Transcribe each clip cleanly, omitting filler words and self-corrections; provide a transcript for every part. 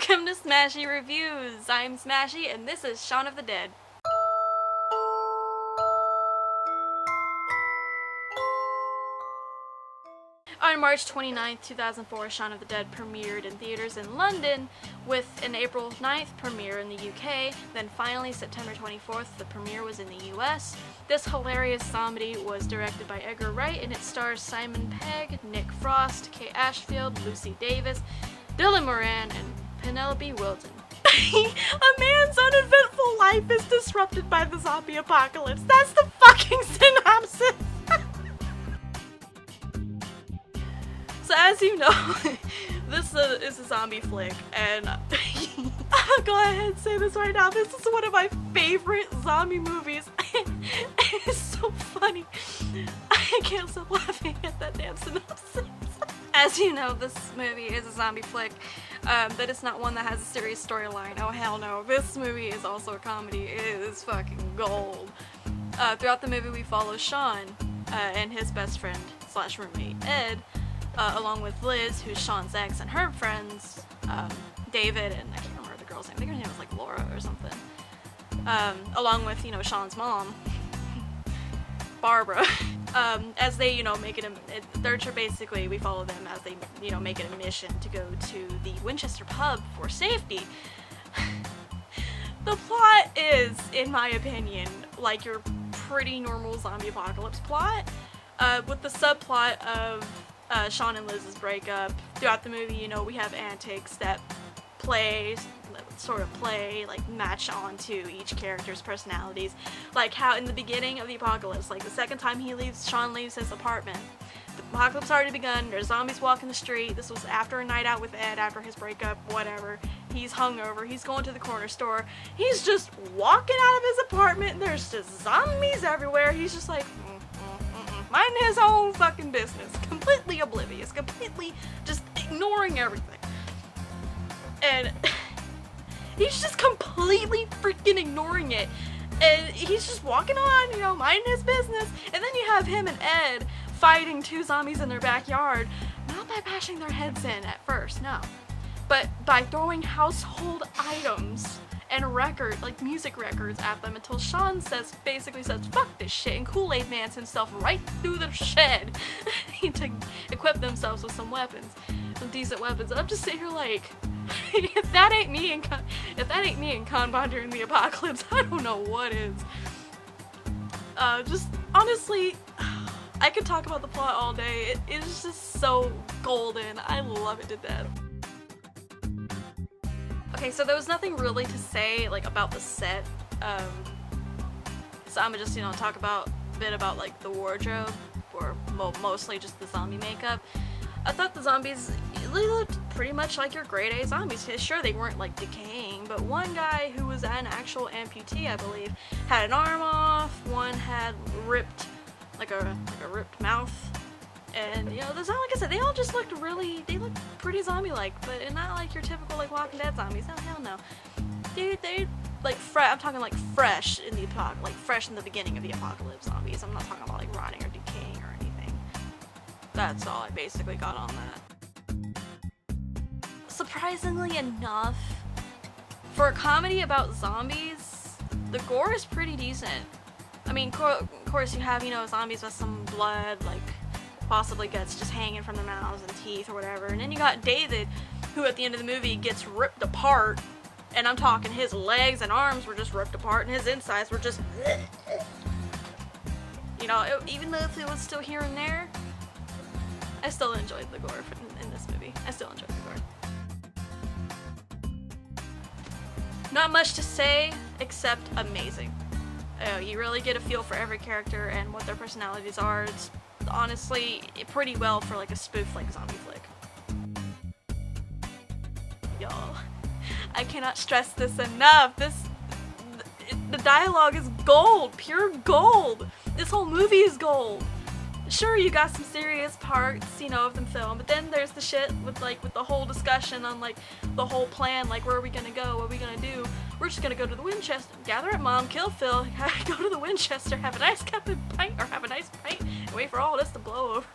Welcome to Smashie Reviews! I'm Smashie and this is Shaun of the Dead. On March 29th, 2004, Shaun of the Dead premiered in theaters in London, with an April 9th premiere in the UK, then finally September 24th, the premiere was in the US. This hilarious zombie was directed by Edgar Wright and it stars Simon Pegg, Nick Frost, Kay Ashfield, Lucy Davis, Dylan Moran, and Penelope Wilton. A man's uneventful life is disrupted by the zombie apocalypse. That's the fucking synopsis! So as you know, this is a zombie flick, and I'll go ahead and say this right now, this is one of my favorite zombie movies. It's so funny. I can't stop laughing at that damn synopsis. As you know, this movie is a zombie flick, but it's not one that has a serious storyline. Oh hell no. This movie is also a comedy. It is fucking gold. Throughout the movie we follow Shaun and his best friend slash roommate Ed, along with Liz, who's Shaun's ex, and her friends, David, and I can't remember the girl's name. I think her name was like Laura or something. Along with, you know, Shaun's mom, Barbara. As they, you know, make it they're basically, we follow them as they, you know, make it a mission to go to the Winchester pub for safety. The plot is, in my opinion, like your pretty normal zombie apocalypse plot, with the subplot of Shaun and Liz's breakup. Throughout the movie, you know, we have antics that like match onto each character's personalities. Like how in the beginning of the apocalypse, like the second time Shaun leaves his apartment, the apocalypse already begun, there's zombies walking the street. This was after a night out with Ed, after his breakup, whatever. He's hungover, he's going to the corner store, he's just walking out of his apartment and there's just zombies everywhere. He's just like, minding his own fucking business, completely oblivious, completely just ignoring everything. And he's just completely freaking ignoring it. And he's just walking on, you know, minding his business. And then you have him and Ed fighting two zombies in their backyard. Not by bashing their heads in at first, no. But by throwing household items and like music records at them until Shaun basically says, fuck this shit, and Kool-Aid Mans himself right through the shed to equip themselves with some weapons, some decent weapons. And I'm just sitting here like, if that ain't me and Kanban during the apocalypse, I don't know what is. Just honestly, I could talk about the plot all day. It is just so golden. I love it to death. Okay, so there was nothing really to say like about the set, so I'm gonna just, you know, talk a bit about like the wardrobe, or mostly just the zombie makeup. I thought the zombies, they looked pretty much like your grade A zombies. Sure, they weren't like decaying, but one guy who was an actual amputee, I believe, had an arm off, one had ripped, like a ripped mouth. And, you know, like I said, they all just looked they looked pretty zombie-like, but not like your typical, like, Walking Dead zombies. No, hell no. They like, I'm talking, like, fresh in the fresh in the beginning of the apocalypse zombies. I'm not talking about, like, rotting or decaying or anything. That's all I basically got on that. Surprisingly enough, for a comedy about zombies, the gore is pretty decent. I mean, of course, you have, you know, zombies with some blood, like, possibly guts just hanging from their mouths and teeth or whatever. And then you got David, who at the end of the movie gets ripped apart, and I'm talking his legs and arms were just ripped apart and his insides were just, you know, even though it was still here and there, I still enjoyed the gore in this movie. I still enjoyed the gore. Not much to say except amazing. You really get a feel for every character and what their personalities are. It's honestly pretty well for like a spoof like zombie flick. Y'all, I cannot stress this enough. The dialogue is gold, pure gold. This whole movie is gold. Sure, you got some serious parts, you know, of the film, but then there's the shit with the whole discussion on like the whole plan, like where are we gonna go, what are we gonna do? We're just gonna go to the Winchester, gather up Mom, kill Phil, go to the Winchester, have a nice cup of pint, or have a nice pint, and wait for all this to blow over.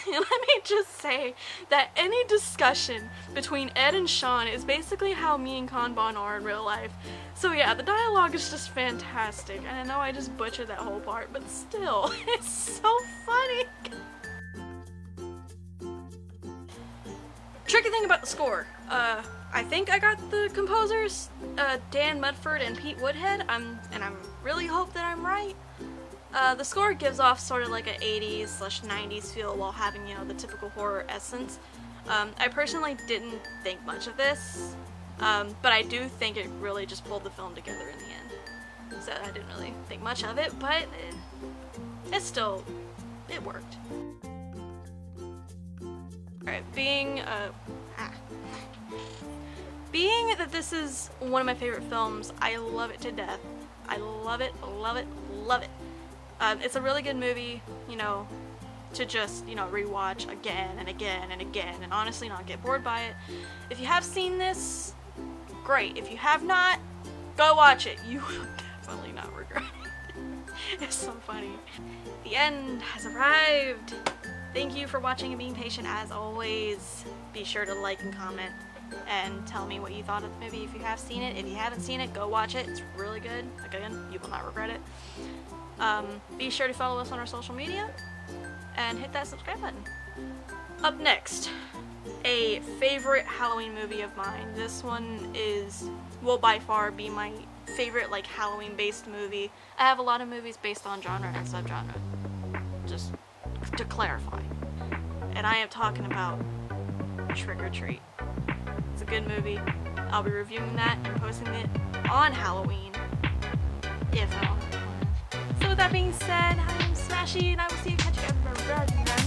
Let me just say that any discussion between Ed and Shaun is basically how me and Kanban are in real life. So yeah, the dialogue is just fantastic, and I know I just butchered that whole part, but still, it's so funny. Tricky thing about the score, I think I got the composers, Dan Mudford and Pete Woodhead, and I really hope that I'm right. The score gives off sort of like an 80s/90s feel while having, you know, the typical horror essence. I personally didn't think much of this, but I do think it really just pulled the film together in the end. So I didn't really think much of it, but it worked. Alright, being that this is one of my favorite films, I love it to death. I love it, love it, love it. It's a really good movie, you know, to just, you know, rewatch again and again and again, and honestly not get bored by it. If you have seen this, great. If you have not, go watch it. You will definitely not regret it. It's so funny. The end has arrived. Thank you for watching and being patient as always. Be sure to like and comment and tell me what you thought of the movie if you have seen it. If you haven't seen it, go watch it. It's really good. Again, you will not regret it. Be sure to follow us on our social media and hit that subscribe button. Up next, a favorite Halloween movie of mine. This one will by far be my favorite like Halloween based movie. I have a lot of movies based on genre and subgenre, just to clarify. And I am talking about Trick or Treat. It's a good movie. I'll be reviewing that and posting it on Halloween, if at all. So with that being said, I am Smashie, and I will see you catch you guys.